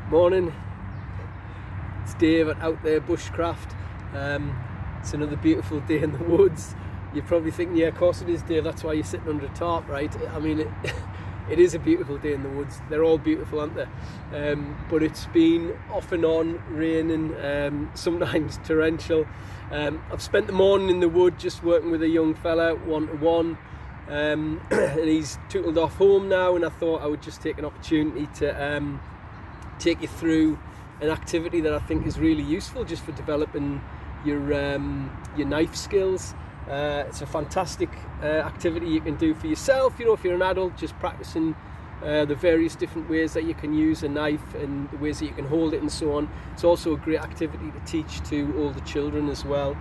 Morning, it's Dave at Out There Bushcraft. It's another beautiful day in the woods. You're probably thinking, yeah, of course it is, Dave, that's why you're sitting under a tarp, right? I mean, it is a beautiful day in the woods. They're all beautiful, aren't they? But it's been off and on, raining, sometimes torrential. I've spent the morning in the wood just working with a young fella, one-to-one. And he's tootled off home now, and I thought I would just take an opportunity to take you through an activity that I think is really useful just for developing your knife skills. It's a fantastic activity you can do for yourself, you know, if you're an adult, just practicing the various different ways that you can use a knife and the ways that you can hold it and so on. It's also a great activity to teach to older children as well.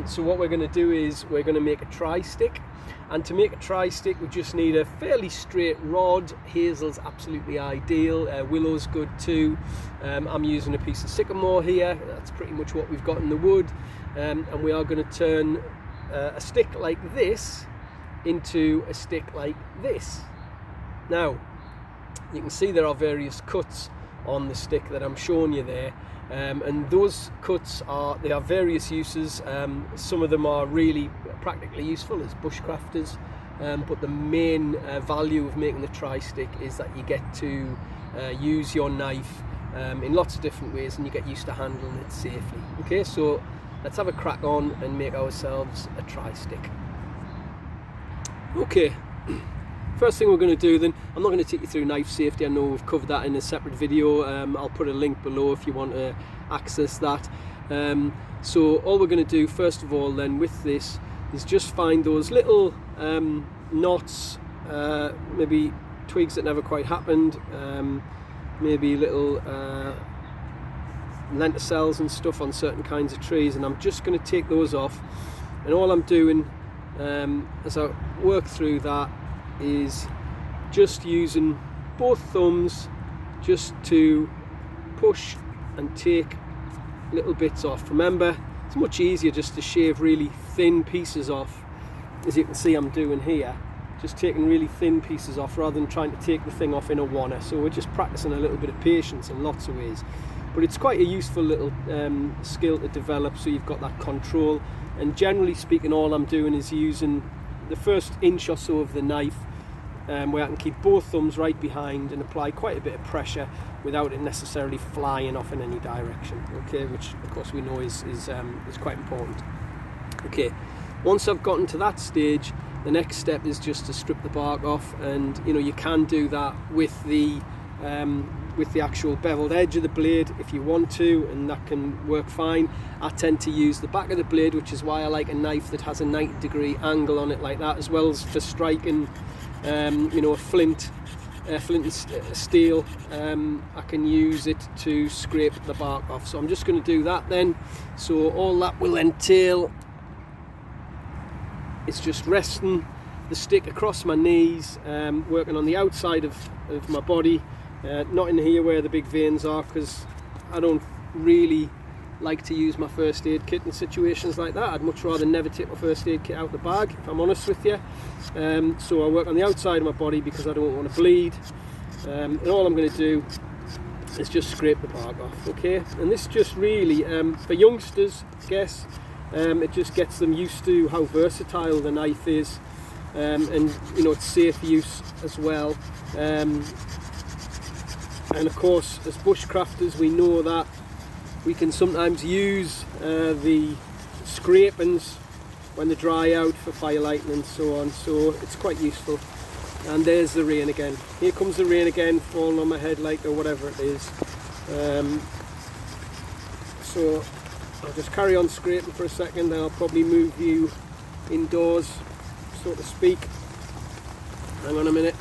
So what we're going to do is we're going to make a tri-stick. And to make a tri-stick, we just need a fairly straight rod. Hazel's absolutely ideal. Willow's good too. I'm using a piece of sycamore here. That's pretty much what we've got in the wood. And we are going to turn a stick like this into a stick like this. Now, you can see there are various cuts on the stick that I'm showing you there. And those cuts they have various uses. Some of them are really practically useful as bushcrafters, but the main value of making the tri-stick is that you get to use your knife in lots of different ways, and you get used to handling it safely. Okay, so let's have a crack on and make ourselves a tri-stick. Okay. First thing we're going to do then, I'm not going to take you through knife safety. I know we've covered that in a separate video. I'll put a link below if you want to access that. So all we're going to do first of all then with this is just find those little knots, maybe twigs that never quite happened, maybe little lenticels and stuff on certain kinds of trees, and I'm just going to take those off. And all I'm doing as I work through that is just using both thumbs just to push and take little bits off. Remember, it's much easier just to shave really thin pieces off, as you can see I'm doing here, just taking really thin pieces off rather than trying to take the thing off in a oneer. So we're just practicing a little bit of patience in lots of ways, but it's quite a useful little skill to develop, so you've got that control. And generally speaking, all I'm doing is using the first inch or so of the knife where I can keep both thumbs right behind and apply quite a bit of pressure without it necessarily flying off in any direction. Okay, which of course we know is quite important. Okay, once I've gotten to that stage, the next step is just to strip the bark off, and you know, you can do that with the actual beveled edge of the blade if you want to, and that can work fine. I tend to use the back of the blade, which is why I like a knife that has a 90-degree angle on it like that, as well as for striking you know, a flint and steel. I can use it to scrape the bark off. So I'm just going to do that then. So all that will entail is just resting the stick across my knees, working on the outside of my body, not in here where the big veins are, because I don't really like to use my first aid kit in situations like that. I'd much rather never take my first aid kit out the bag, if I'm honest with you. So I work on the outside of my body because I don't want to bleed, and all I'm going to do is just scrape the bark off. Okay, and this just really for youngsters, I guess, it just gets them used to how versatile the knife is, and you know, it's safe use as well. And of course, as bushcrafters, we know that we can sometimes use the scrapings when they dry out for fire lighting and so on, so it's quite useful. And there's the rain again. Here comes the rain again, falling on my head like, or whatever it is. So I'll just carry on scraping for a second, then I'll probably move you indoors, so to speak. Hang on a minute.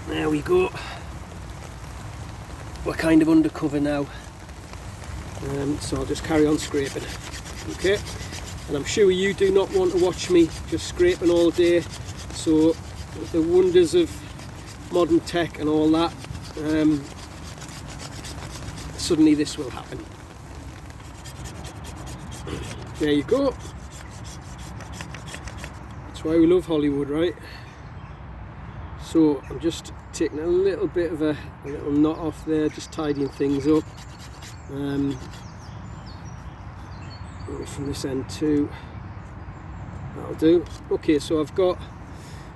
There we go. We're kind of undercover now, so I'll just carry on scraping. Okay, and I'm sure you do not want to watch me just scraping all day, so with the wonders of modern tech and all that, suddenly this will happen. There you go. That's why we love Hollywood, right? So I'm just taking a little bit of a little knot off there, just tidying things up. From this end too, that'll do. Okay, so I've got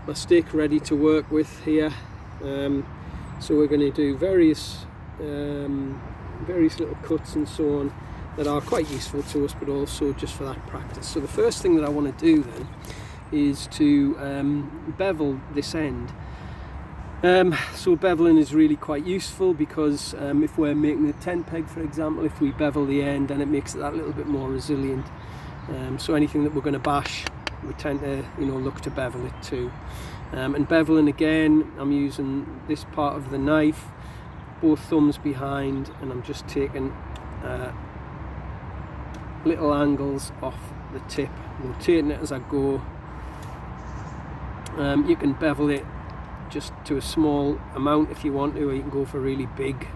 my stick ready to work with here. So we're going to do various little cuts and so on that are quite useful to us, but also just for that practice. So the first thing that I want to do then is to bevel this end. So beveling is really quite useful because if we're making a tent peg, for example, if we bevel the end, then it makes it that little bit more resilient. So anything that we're going to bash, we tend to, look to bevel it too. And beveling again, I'm using this part of the knife, both thumbs behind, and I'm just taking little angles off the tip, rotating it as I go. You can bevel it just to a small amount if you want to, or you can go for really big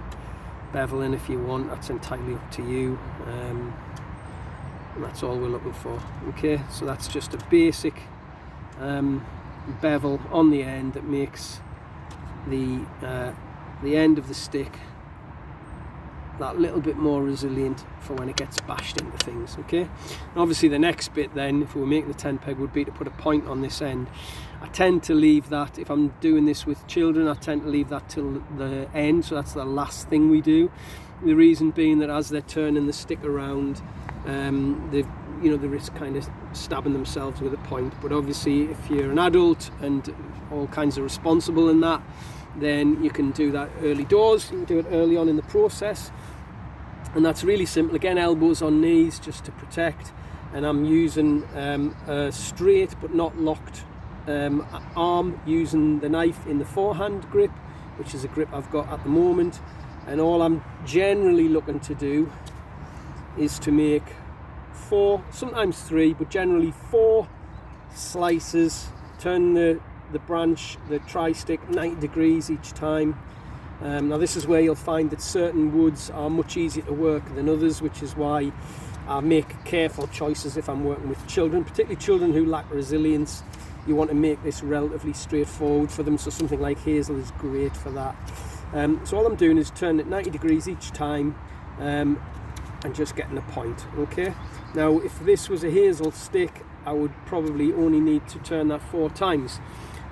beveling if you want. That's entirely up to you. And that's all we're looking for. Okay, so that's just a basic bevel on the end that makes the end of the stick that little bit more resilient for when it gets bashed into things. Okay, and obviously the next bit then, if we were making the tent peg, would be to put a point on this end. I tend to leave that, if I'm doing this with children, I tend to leave that till the end, so that's the last thing we do. The reason being that as they're turning the stick around, they risk kind of stabbing themselves with a point. But obviously if you're an adult and all kinds of responsible in that, then you can do that early doors, you can do it early on in the process, and that's really simple. Again, elbows on knees just to protect, and I'm using a straight but not locked arm, using the knife in the forehand grip, which is a grip I've got at the moment, and all I'm generally looking to do is to make 4, sometimes 3, but generally 4 slices, turn the branch, the tri-stick 90 degrees each time. Now this is where you'll find that certain woods are much easier to work than others, which is why I make careful choices if I'm working with children, particularly children who lack resilience. You want to make this relatively straightforward for them, so something like hazel is great for that. So all I'm doing is turn it 90 degrees each time and just getting a point. Okay, now if this was a hazel stick, I would probably only need to turn that 4 times.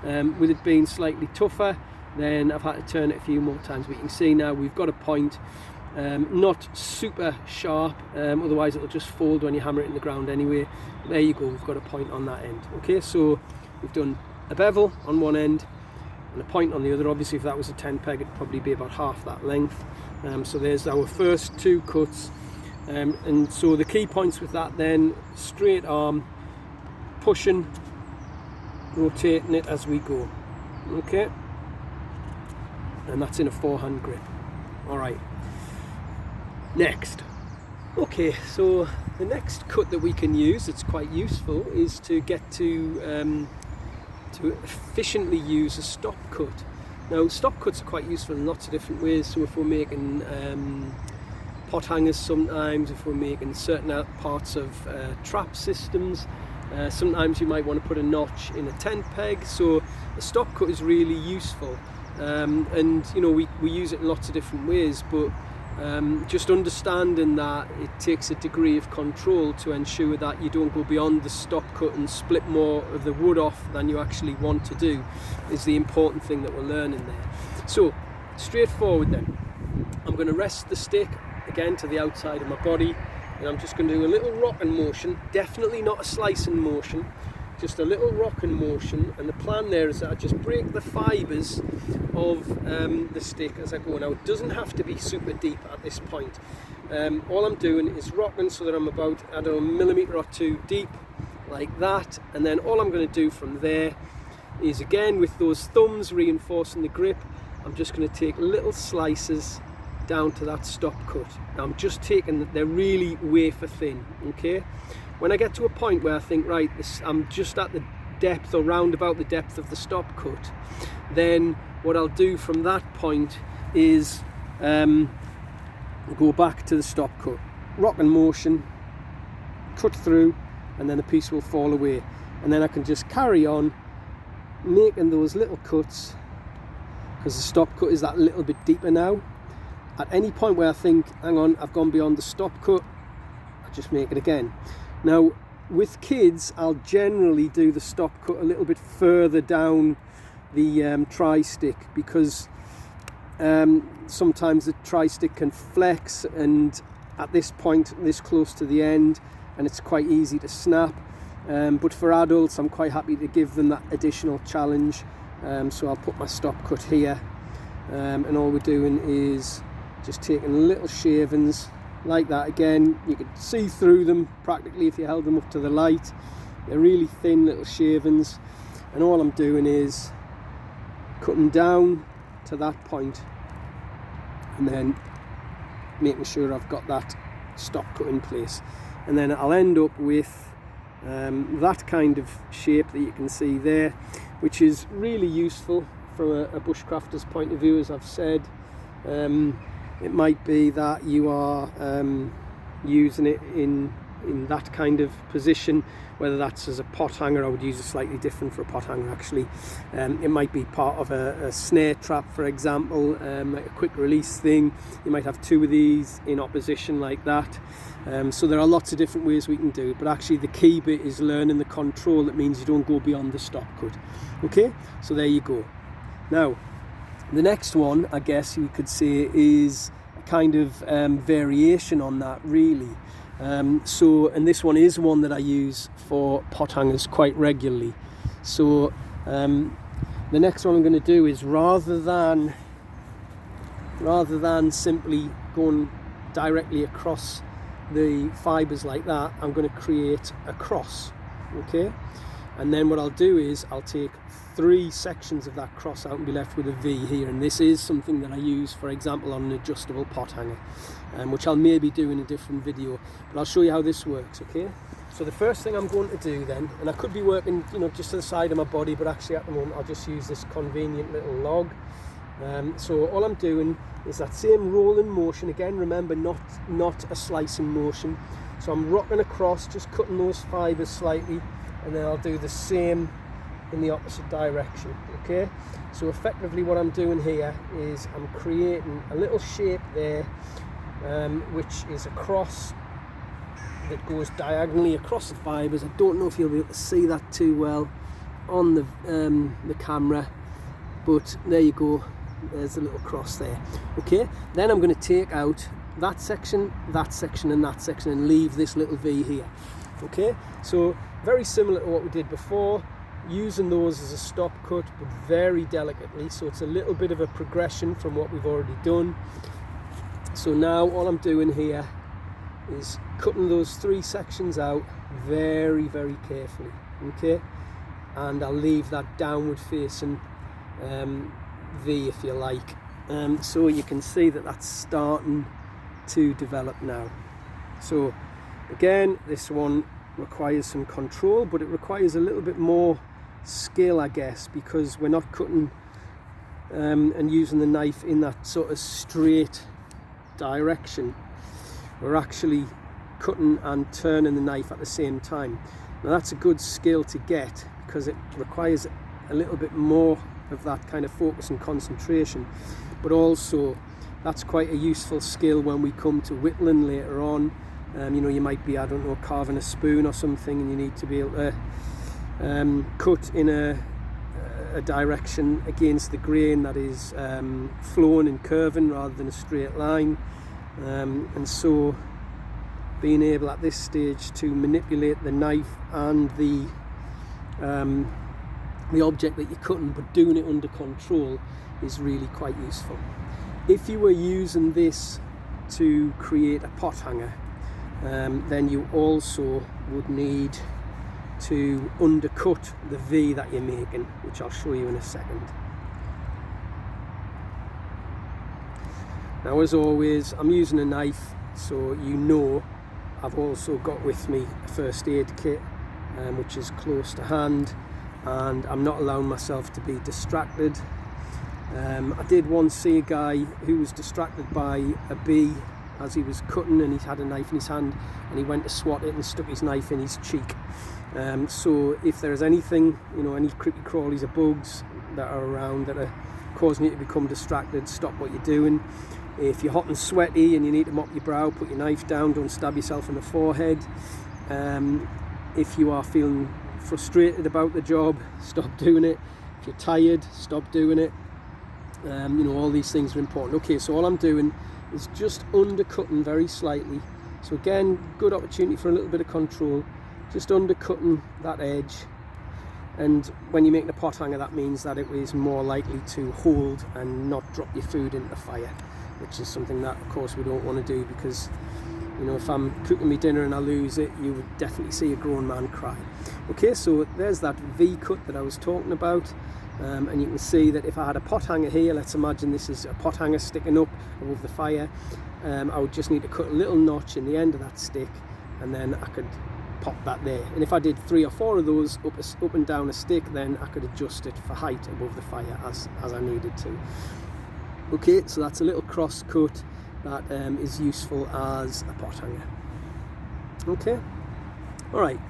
With it being slightly tougher, then I've had to turn it a few more times, but you can see now we've got a point. Not super sharp, otherwise it'll just fold when you hammer it in the ground anyway. There you go, we've got a point on that end. Okay, so we've done a bevel on one end and a point on the other. Obviously if that was a tent peg, it'd probably be about half that length. So there's our first 2 cuts, and so the key points with that then: straight arm, pushing, rotating it as we go. Okay, and that's in a forehand grip. All right, next. Okay, so the next cut that we can use, it's quite useful, is to get to efficiently use a stop cut. Now stop cuts are quite useful in lots of different ways. So if we're making pot hangers, sometimes if we're making certain parts of trap systems, sometimes you might want to put a notch in a tent peg, so a stop cut is really useful. And we use it in lots of different ways, but just understanding that it takes a degree of control to ensure that you don't go beyond the stop cut and split more of the wood off than you actually want to do is the important thing that we're learning there. So straightforward then, I'm going to rest the stick again to the outside of my body, and I'm just going to do a little rocking motion, definitely not a slicing motion, just a little rocking motion. And the plan there is that I just break the fibres of the stick as I go. Now it doesn't have to be super deep at this point. All I'm doing is rocking so that I'm about, I don't know, a millimetre or 2 deep, like that. And then all I'm going to do from there is, again with those thumbs reinforcing the grip, I'm just going to take little slices down to that stop cut. Now I'm just taking, they're really wafer thin. Okay, when I get to a point where I think, right, I'm just at the depth or round about the depth of the stop cut, then what I'll do from that point is go back to the stop cut, rock and motion, cut through, and then the piece will fall away. and then I can just carry on making those little cuts, because the stop cut is that little bit deeper now. At any point where I think, hang on, I've gone beyond the stop cut, I just make it again. Now with kids, I'll generally do the stop cut a little bit further down the tri-stick, because sometimes the tri-stick can flex, and at this point, this close to the end, and it's quite easy to snap. But for adults, I'm quite happy to give them that additional challenge. So I'll put my stop cut here, and all we're doing is just taking little shavings like that. Again, you could see through them practically if you held them up to the light. They're really thin little shavings, and all I'm doing is cutting down to that point, and then making sure I've got that stop cut in place, and then I'll end up with that kind of shape that you can see there, which is really useful from a bushcrafter's point of view. As I've said, it might be that you are using it in that kind of position, whether that's as a pot hanger. I would use it slightly different for a pot hanger actually. It might be part of a snare trap, for example, like a quick release thing. You might have two of these in opposition like that. So there are lots of different ways we can do it, but actually the key bit is learning the control. That means you don't go beyond the stop cut. Okay, so there you go. Now the next one, I guess you could say, is a kind of variation on that really. And this one is one that I use for pot hangers quite regularly. So the next one I'm going to do is, rather than simply going directly across the fibers like that, I'm going to create a cross. Okay, and then what I'll do is I'll take 3 sections of that cross out and be left with a V here, and this is something that I use, for example, on an adjustable pot hanger, which I'll maybe do in a different video, but I'll show you how this works. Okay, so the first thing I'm going to do then, and I could be working, you know, just to the side of my body, but actually at the moment I'll just use this convenient little log. So all I'm doing is that same rolling motion again. Remember, not a slicing motion. So I'm rocking across, just cutting those fibers slightly, and then I'll do the same in the opposite direction. Okay, so effectively what I'm doing here is I'm creating a little shape there, which is a cross that goes diagonally across the fibers. I don't know if you'll be able to see that too well on the camera, but there you go. There's a little cross there. Okay, then I'm going to take out that section, and that section, and leave this little V here. Okay, so very similar to what we did before, using those as a stop cut, but very delicately, so it's a little bit of a progression from what we've already done. So now all I'm doing here is cutting those 3 sections out very, very carefully. Okay, and I'll leave that downward facing V, if you like. So you can see that that's starting to develop now. So again, this one requires some control, but it requires a little bit more skill, I guess, because we're not cutting and using the knife in that sort of straight direction. We're actually cutting and turning the knife at the same time. Now that's a good skill to get, because it requires a little bit more of that kind of focus and concentration, but also that's quite a useful skill when we come to whittling later on. You know, you might be, I don't know, carving a spoon or something, and you need to be able to cut in a direction against the grain that is flowing and curving rather than a straight line, and so being able at this stage to manipulate the knife and the object that you're cutting, but doing it under control, is really quite useful. If you were using this to create a pot hanger, then you also would need to undercut the V that you're making, which I'll show you in a second. Now, as always, I'm using a knife, so you know I've also got with me a first aid kit, which is close to hand, and I'm not allowing myself to be distracted. I did once see a guy who was distracted by a bee as he was cutting, and he had a knife in his hand and he went to swat it and stuck his knife in his cheek. So if there's anything, you know, any creepy crawlies or bugs that are around that are causing you to become distracted, stop what you're doing. If you're hot and sweaty and you need to mop your brow, put your knife down, don't stab yourself in the forehead. If you are feeling frustrated about the job, stop doing it. If you're tired, stop doing it. You know, all these things are important. Okay, so all I'm doing is just undercutting very slightly. So again, good opportunity for a little bit of control, just undercutting that edge. And when you're making a pot hanger, that means that it is more likely to hold and not drop your food into the fire, which is something that of course we don't want to do, because, you know, if I'm cooking me dinner and I lose it, you would definitely see a grown man cry. Okay, so there's that V cut that I was talking about. And you can see that if I had a pot hanger here, let's imagine this is a pot hanger sticking up above the fire, I would just need to cut a little notch in the end of that stick, and then I could pop that there. And if I did 3 or 4 of those up and down a stick, then I could adjust it for height above the fire as I needed to. Okay, so that's a little cross cut that is useful as a pot hanger. Okay, all right,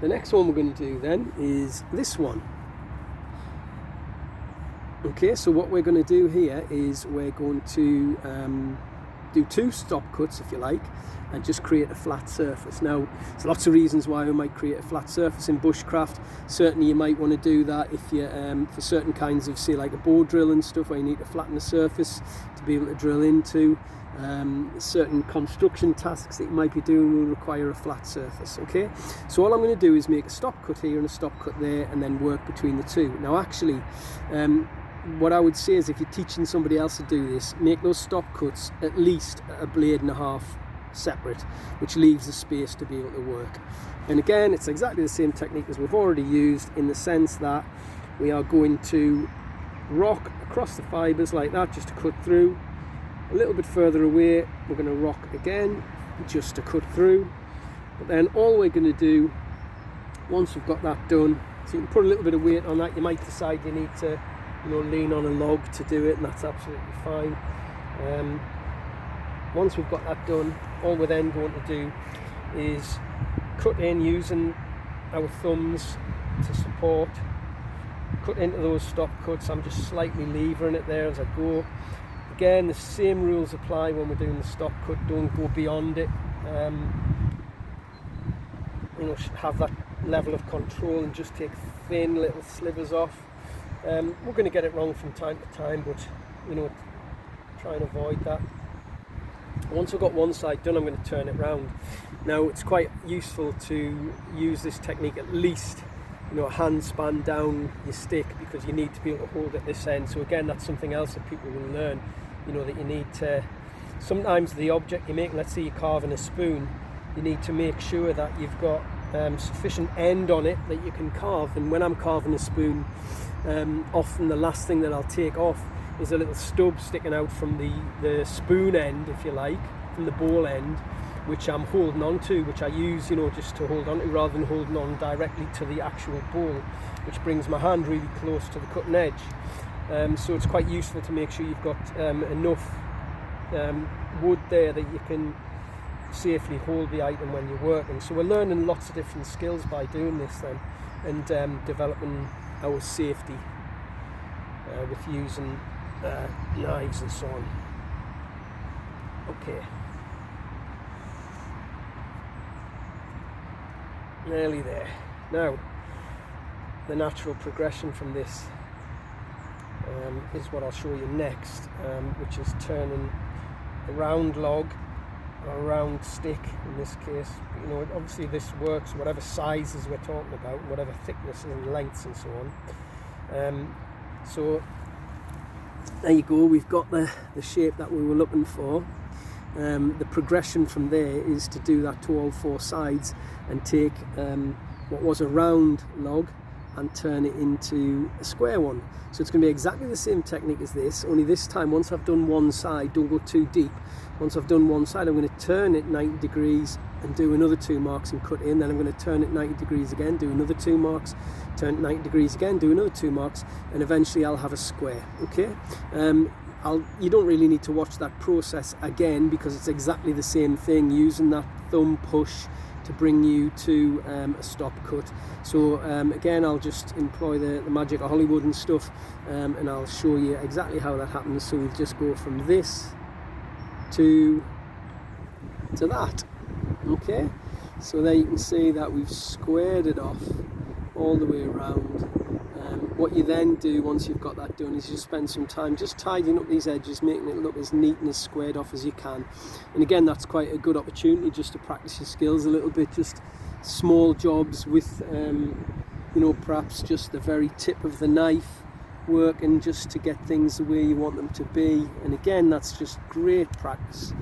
the next one we're going to do then is this one. Okay, so what we're going to do here is we're going to do 2 stop cuts, if you like, and just create a flat surface. Now, there's lots of reasons why we might create a flat surface in bushcraft. Certainly you might want to do that if you for certain kinds of, say, like a bow drill and stuff, where you need to flatten the surface to be able to drill into. Certain construction tasks that you might be doing will require a flat surface. Okay, so all I'm going to do is make a stop cut here and a stop cut there, and then work between the two. Now actually, what I would say is, if you're teaching somebody else to do this, make those stop cuts at least a blade and a half separate, which leaves the space to be able to work. And again, it's exactly the same technique as we've already used, in the sense that we are going to rock across the fibres like that, just to cut through. A little bit further away, we're going to rock again, just to cut through. But then all we're going to do, once we've got that done, so you can put a little bit of weight on that. You might decide you need to, you know, lean on a log to do it, and that's absolutely fine. Once we've got that done, all we're then going to do is cut in using our thumbs to support, cut into those stop cuts. I'm just slightly levering it there as I go. Again, the same rules apply when we're doing the stop cut. Don't go beyond it. You know, have that level of control and just take thin little slivers off. We're going to get it wrong from time to time, but, you know, try and avoid that. Once I've got one side done, I'm going to turn it round. Now, it's quite useful to use this technique at least, you know, a hand span down your stick, because you need to be able to hold at this end. So again, that's something else that people will learn, you know, that you need to, sometimes the object you're making, let's say you're carving a spoon, you need to make sure that you've got sufficient end on it that you can carve. And when I'm carving a spoon, often the last thing that I'll take off is a little stub sticking out from the spoon end, if you like, from the bowl end, which I'm holding on to, which I use, you know, just to hold on to, rather than holding on directly to the actual bowl, which brings my hand really close to the cutting edge. So it's quite useful to make sure you've got enough wood there that you can safely hold the item when you're working. So we're learning lots of different skills by doing this then, and developing our safety with using knives and so on. Okay, nearly there. Now, the natural progression from this is what I'll show you next, which is turning a round log, or a round stick in this case. You know, obviously this works whatever sizes we're talking about, whatever thicknesses and lengths and so on. So there you go, we've got the shape that we were looking for. The progression from there is to do that to all 4 sides, and take what was a round log and turn it into a square one. So it's going to be exactly the same technique as this, only this time, once I've done one side, don't go too deep. Once I've done one side, I'm going to turn it 90 degrees and do another 2 marks and cut in. Then I'm going to turn it 90 degrees again, do another 2 marks, turn it 90 degrees again, do another 2 marks, and eventually I'll have a square. Okay, you don't really need to watch that process again, because it's exactly the same thing, using that thumb push to bring you to a stop cut. So again, I'll just employ the magic of Hollywood and stuff, and I'll show you exactly how that happens. So we'll just go from this to that. Okay, so there you can see that we've squared it off all the way around. What you then do once you've got that done is you spend some time just tidying up these edges, making it look as neat and as squared off as you can. And again, that's quite a good opportunity just to practice your skills a little bit, just small jobs with you know, perhaps just the very tip of the knife working, just to get things the way you want them to be. And again, that's just great practice.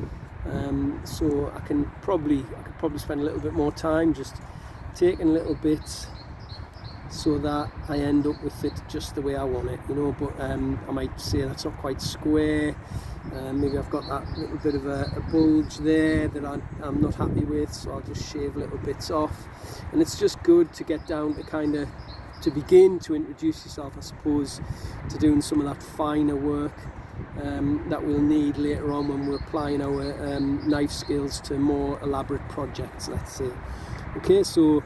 So I could probably spend a little bit more time just taking little bits so that I end up with it just the way I want it, you know. But I might say that's not quite square. Maybe I've got that little bit of a bulge there that I'm not happy with, so I'll just shave little bits off. And it's just good to get down to kind of, to begin to introduce yourself, I suppose, to doing some of that finer work that we'll need later on when we're applying our knife skills to more elaborate projects, let's say. Okay, so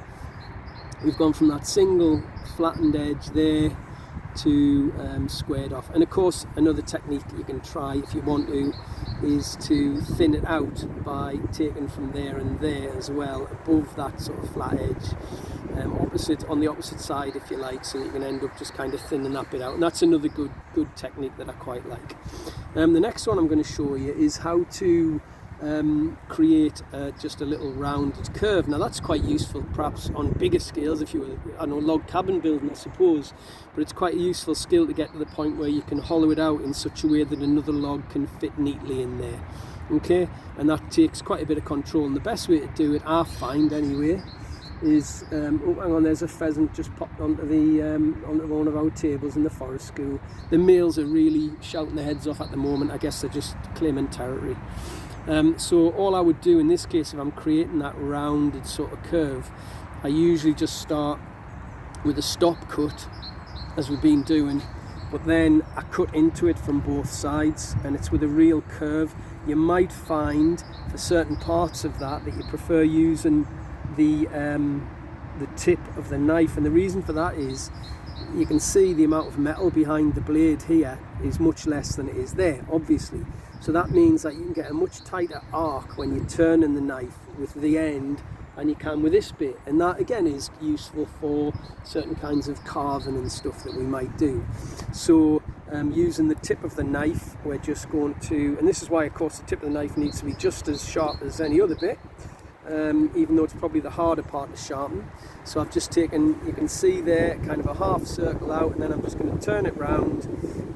we've gone from that single flattened edge there to squared off. And of course, another technique that you can try if you want to is to thin it out by taking from there and there as well, above that sort of flat edge, on the opposite side if you like, so you can end up just kind of thinning that bit out. And that's another good technique that I quite like. The next one I'm going to show you is how to create just a little rounded curve. Now that's quite useful perhaps on bigger scales, if you were, I know, log cabin building, I suppose, but it's quite a useful skill to get to the point where you can hollow it out in such a way that another log can fit neatly in there. Okay, and that takes quite a bit of control, and the best way to do it, I find anyway, is oh, hang on, there's a pheasant just popped onto one of our tables in the forest school. The males are really shouting their heads off at the moment. I guess they're just claiming territory. So all I would do in this case, if I'm creating that rounded sort of curve, I usually just start with a stop cut, as we've been doing, but then I cut into it from both sides, and it's with a real curve. You might find for certain parts of that you prefer using the tip of the knife, and the reason for that is you can see the amount of metal behind the blade here is much less than it is there, obviously. So that means that you can get a much tighter arc when you're turning the knife with the end than you can with this bit. And that again is useful for certain kinds of carving and stuff that we might do. So using the tip of the knife, we're just going to, and this is why of course the tip of the knife needs to be just as sharp as any other bit, even though it's probably the harder part to sharpen. So I've just taken, you can see there, kind of a half circle out, and then I'm just going to turn it round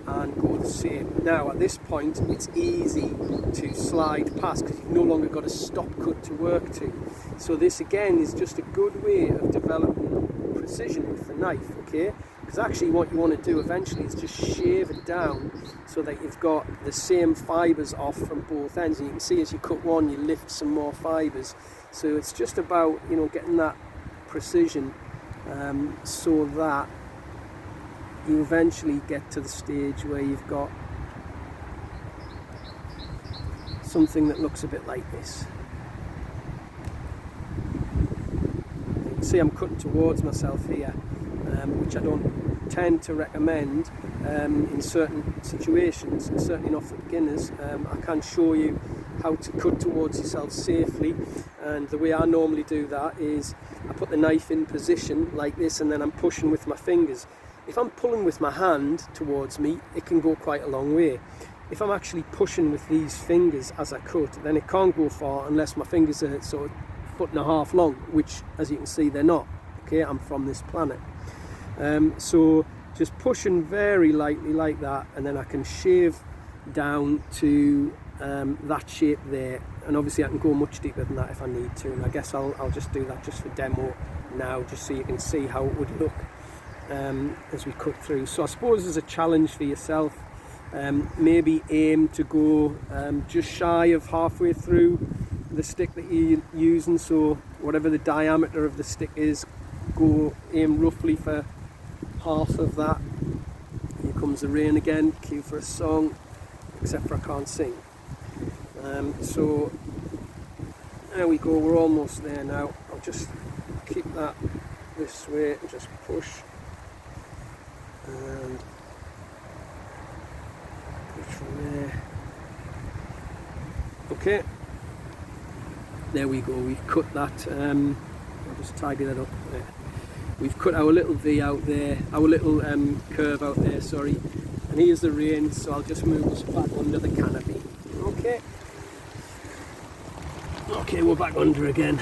and go the same. Now at this point it's easy to slide past because you've no longer got a stop cut to work to. So this again is just a good way of developing precision with the knife, okay? Because actually what you want to do eventually is just shave it down so that you've got the same fibres off from both ends. And you can see as you cut one, you lift some more fibres. So it's just about, you know, getting that precision so that you eventually get to the stage where you've got something that looks a bit like this. You can see I'm cutting towards myself here, which I don't tend to recommend in certain situations, and certainly not for beginners. I can show you how to cut towards yourself safely, and the way I normally do that is I put the knife in position like this, and then I'm pushing with my fingers. If I'm pulling with my hand towards me, it can go quite a long way. If I'm actually pushing with these fingers as I cut, then it can't go far unless my fingers are sort of 1.5 foot long, which, as you can see, they're not. Okay, I'm from this planet. So just pushing very lightly like that, and then I can shave down to that shape there. And obviously I can go much deeper than that if I need to, and I guess I'll just do that just for demo now, just so you can see how it would look as we cut through. So I suppose there's a challenge for yourself. Maybe aim to go just shy of halfway through the stick that you're using, so whatever the diameter of the stick is, aim roughly for half of that. Here comes the rain again, cue for a song. except for I can't sing. So there we go, we're almost there now. I'll just keep that this way and just push and push from there. Okay, there we go, we've cut that. I'll just tidy that up there. We've cut our little V out there, our little curve out there, sorry, and here's the reins, so I'll just move us back under the canopy. Okay, we're back under again.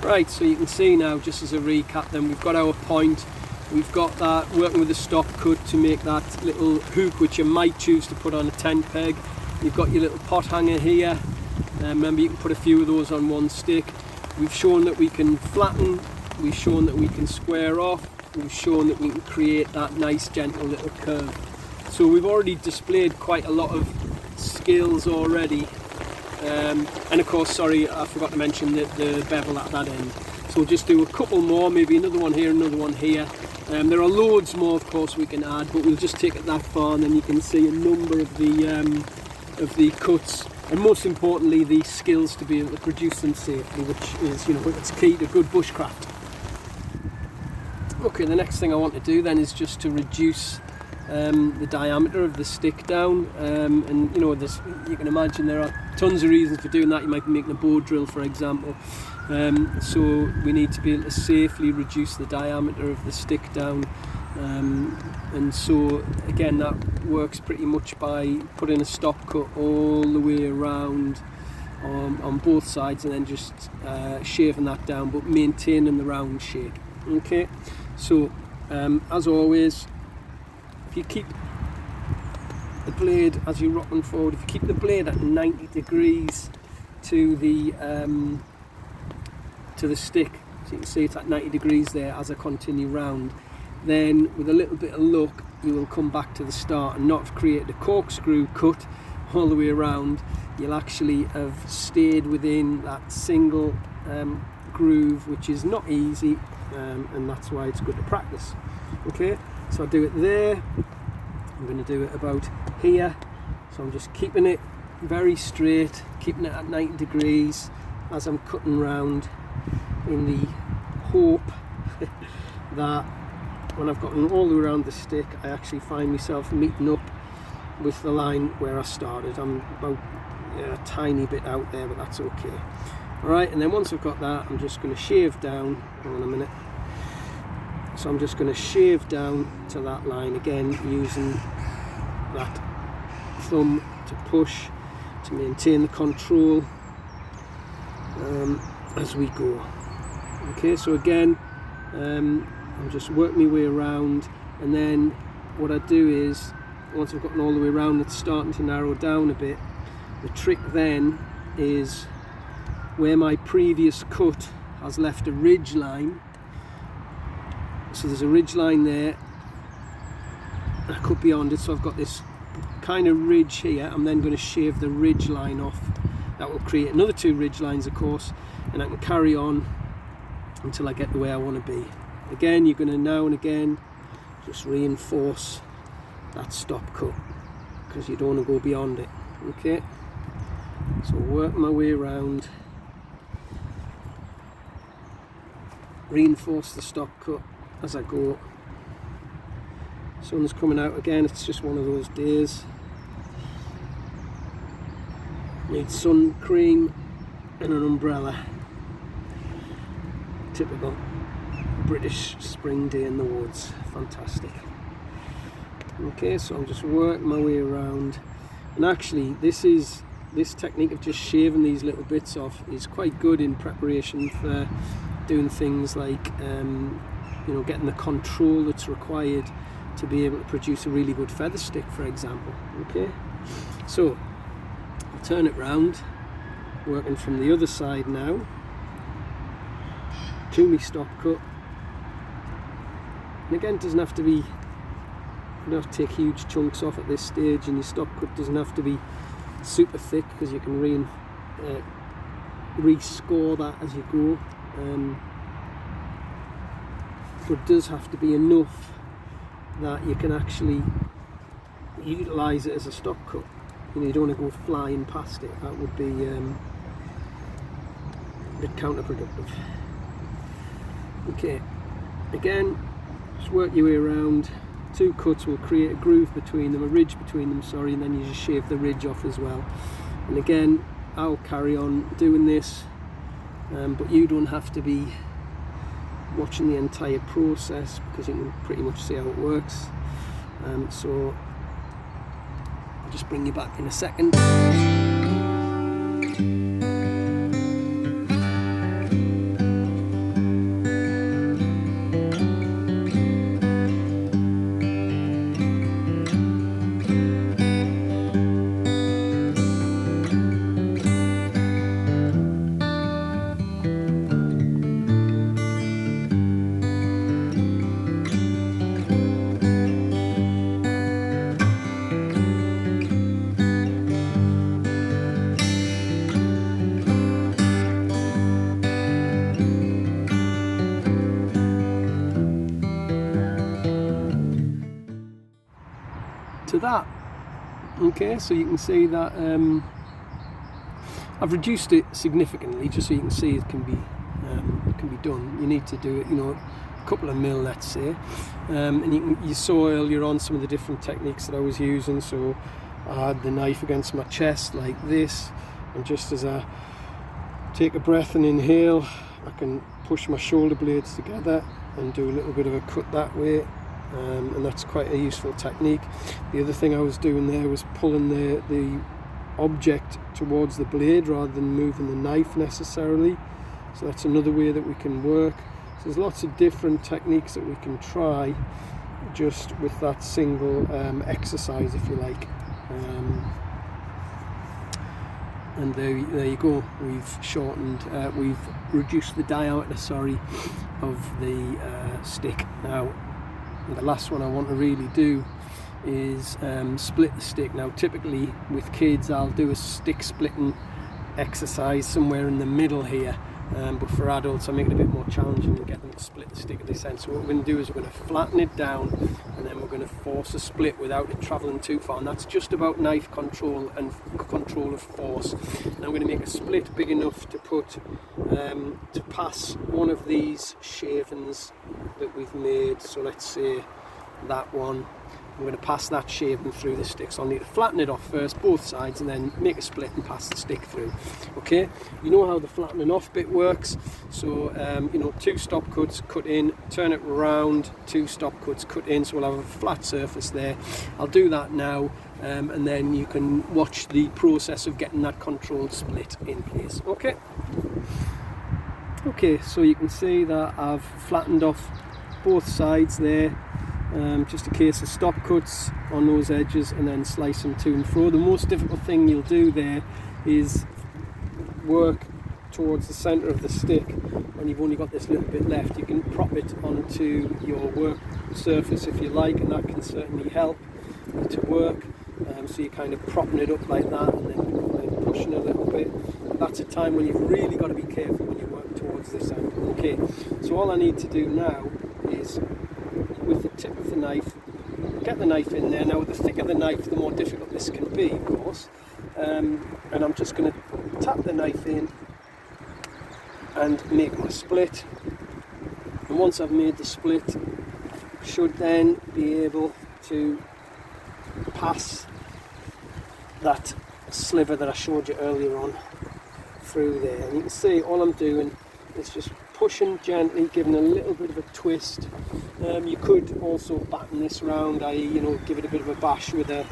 Right, so you can see now, just as a recap then, we've got our point, we've got that, working with a stop cut to make that little hook which you might choose to put on a tent peg. You've got your little pot hanger here, remember you can put a few of those on one stick. We've shown that we can flatten, we've shown that we can square off, we've shown that we can create that nice gentle little curve. So we've already displayed quite a lot of skills already. And of course, sorry, I forgot to mention the bevel at that end. So we'll just do a couple more, maybe another one here, another one here. There are loads more, of course, we can add, but we'll just take it that far, and then you can see a number of the cuts, and most importantly, the skills to be able to produce them safely, which is, you know, it's key to good bushcraft. Okay, the next thing I want to do then is just to reduce the diameter of the stick down, and you know, you can imagine there are tons of reasons for doing that. You might be making a bow drill, for example, so we need to be able to safely reduce the diameter of the stick down, and so again that works pretty much by putting a stop cut all the way around on both sides, and then just shaving that down but maintaining the round shape. Okay, so as always, if you keep the blade, as you're rocking forward, if you keep the blade at 90 degrees to the stick, so you can see it's at 90 degrees there as I continue round, then with a little bit of luck you will come back to the start and not have created a corkscrew cut all the way around. You'll actually have stayed within that single groove, which is not easy, and that's why it's good to practice. Okay, so I do it there, I'm going to do it about here, so I'm just keeping it very straight, keeping it at 90 degrees as I'm cutting round, in the hope that when I've gotten all the way around the stick, I actually find myself meeting up with the line where I started. I'm about a tiny bit out there, but that's okay. Alright, and then once I've got that, I'm just going to shave down. Hang on a minute. So I'm just going to shave down to that line again, using that thumb to push to maintain the control as we go. Okay, so again, I'm just working my way around, and then what I do is, once I've gotten all the way around, it's starting to narrow down a bit. The trick then is where my previous cut has left a ridge line. So there's a ridge line there, I cut beyond it, so I've got this kind of ridge here. I'm then going to shave the ridge line off. That will create another two ridge lines, of course, and I can carry on until I get to where I want to be. Again, you're going to now and again just reinforce that stop cut, because you don't want to go beyond it. Okay, so work my way around, reinforce the stop cut as I go. Sun's coming out again, it's just one of those days. Need sun cream and an umbrella. Typical British spring day in the woods. Fantastic. Okay, so I'm just working my way around, and actually this technique of just shaving these little bits off is quite good in preparation for doing things like you know, getting the control that's required to be able to produce a really good feather stick, for example. Okay, so I'll turn it round, working from the other side now to my stop cut. And again, it doesn't have to be, you don't have to take huge chunks off at this stage, and your stop cut doesn't have to be super thick, because you can re-score that as you go. But it does have to be enough that you can actually utilise it as a stop cut. You know, you don't want to go flying past it. That would be a bit counterproductive. Okay, again, just work your way around. 2 cuts will create a groove between them, a ridge between them, sorry, and then you just shave the ridge off as well. And again, I'll carry on doing this, but you don't have to be watching the entire process because you can pretty much see how it works. So I'll just bring you back in a second. To that, okay, so you can see that I've reduced it significantly just so you can see it can be done. You need to do it, you know, a couple of mil, let's say, and you saw earlier on some of the different techniques that I was using. So I had the knife against my chest like this, and just as I take a breath and inhale, I can push my shoulder blades together and do a little bit of a cut that way. And that's quite a useful technique. The other thing I was doing there was pulling the object towards the blade rather than moving the knife necessarily. So that's another way that we can work. So there's lots of different techniques that we can try just with that single exercise, if you like. And there you go. We've shortened, we've reduced the diameter, sorry, of the stick. Now, the last one I want to really do is split the stick. Now typically with kids I'll do a stick splitting exercise somewhere in the middle here, but for adults I make it a bit more challenging to get them to split the stick at this end. So what we're going to do is we're going to flatten it down and then we're going to force a split without it travelling too far, and that's just about knife control and control of force. And I'm going to make a split big enough to put to pass one of these shavings that we've made. So let's say that one, I'm going to pass that shaving through the stick. So I'll need to flatten it off first, both sides, and then make a split and pass the stick through. Okay, you know how the flattening off bit works. So you know, 2 stop cuts, cut in, turn it around, 2 stop cuts, cut in, so we'll have a flat surface there. I'll do that now, and then you can watch the process of getting that controlled split in place. Okay, so you can see that I've flattened off both sides there, just a case of stop cuts on those edges and then slice them to and fro. The most difficult thing you'll do there is work towards the centre of the stick when you've only got this little bit left. You can prop it onto your work surface if you like, and that can certainly help to work. So you're kind of propping it up like that and then pushing a little bit. That's a time when you've really got to be careful when you work towards this end. Okay, so all I need to do now is, with the tip of the knife, get the knife in there. Now, the thicker the knife, the more difficult this can be, of course. And I'm just going to tap the knife in and make my split. And once I've made the split, should then be able to pass that sliver that I showed you earlier on through there. And you can see all I'm doing is just pushing gently, giving a little bit of a twist. You could also batten this round, i.e., you know, give it a bit of a bash with a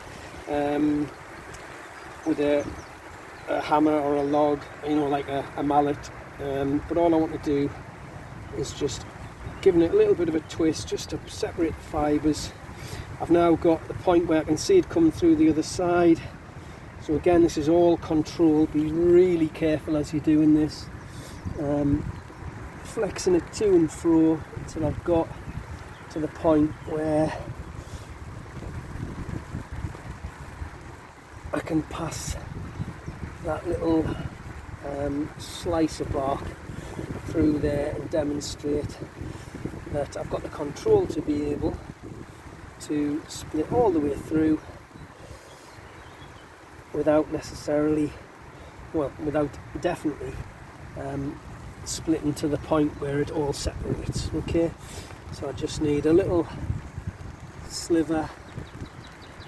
hammer or a log, you know, like a mallet. But all I want to do is just giving it a little bit of a twist just to separate the fibres. I've now got the point where I can see it come through the other side. So again, this is all controlled. Be really careful as you're doing this. Flexing it to and fro until I've got to the point where I can pass that little slice of bark through there and demonstrate that I've got the control to be able to split all the way through without necessarily, well, without definitely splitting to the point where it all separates. Okay, so I just need a little sliver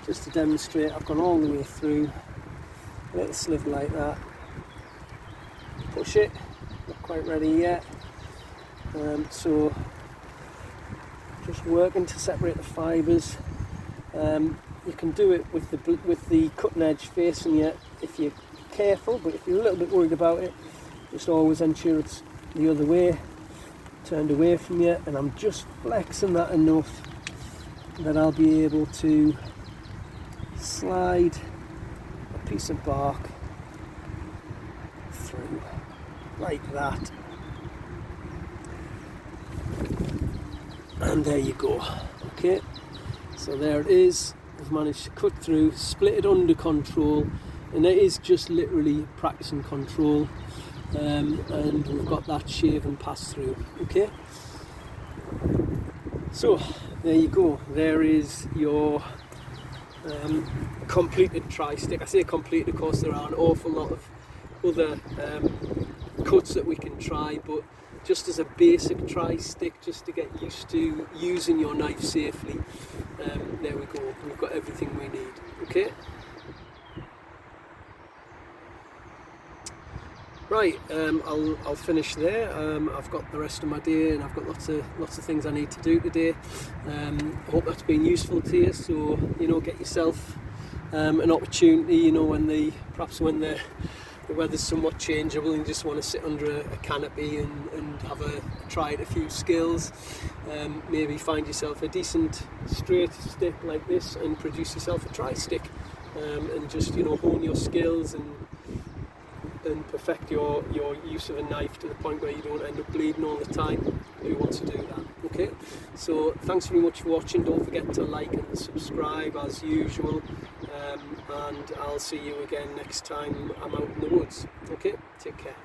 just to demonstrate I've gone all the way through. A little sliver like that. Push it, not quite ready yet. So just working to separate the fibres. You can do it with the cutting edge facing you if you're careful, but if you're a little bit worried about it, just always ensure it's the other way, turned away from you, and I'm just flexing that enough that I'll be able to slide a piece of bark through like that, and there you go. Okay, so there it is. I've managed to cut through, split it under control, and it is just literally practicing control, and we've got that shave and pass through. Okay, so there you go. There is your completed tri-stick. I say completed, of course there are an awful lot of other cuts that we can try, but just as a basic tri-stick, just to get used to using your knife safely, there we go, we've got everything we need. Okay, right, I'll finish there. I've got the rest of my day, and I've got lots of things I need to do today. I hope that's been useful to you. So get yourself an opportunity, when the weather's somewhat changeable and you just want to sit under a canopy and have a try at a few skills. Maybe find yourself a decent straight stick like this and produce yourself a tri-stick, and just hone your skills and perfect your use of a knife to the point where you don't end up bleeding all the time. Who wants to do that? Okay, so thanks very much for watching. Don't forget to like and subscribe as usual, and I'll see you again next time I'm out in the woods. Okay, take care.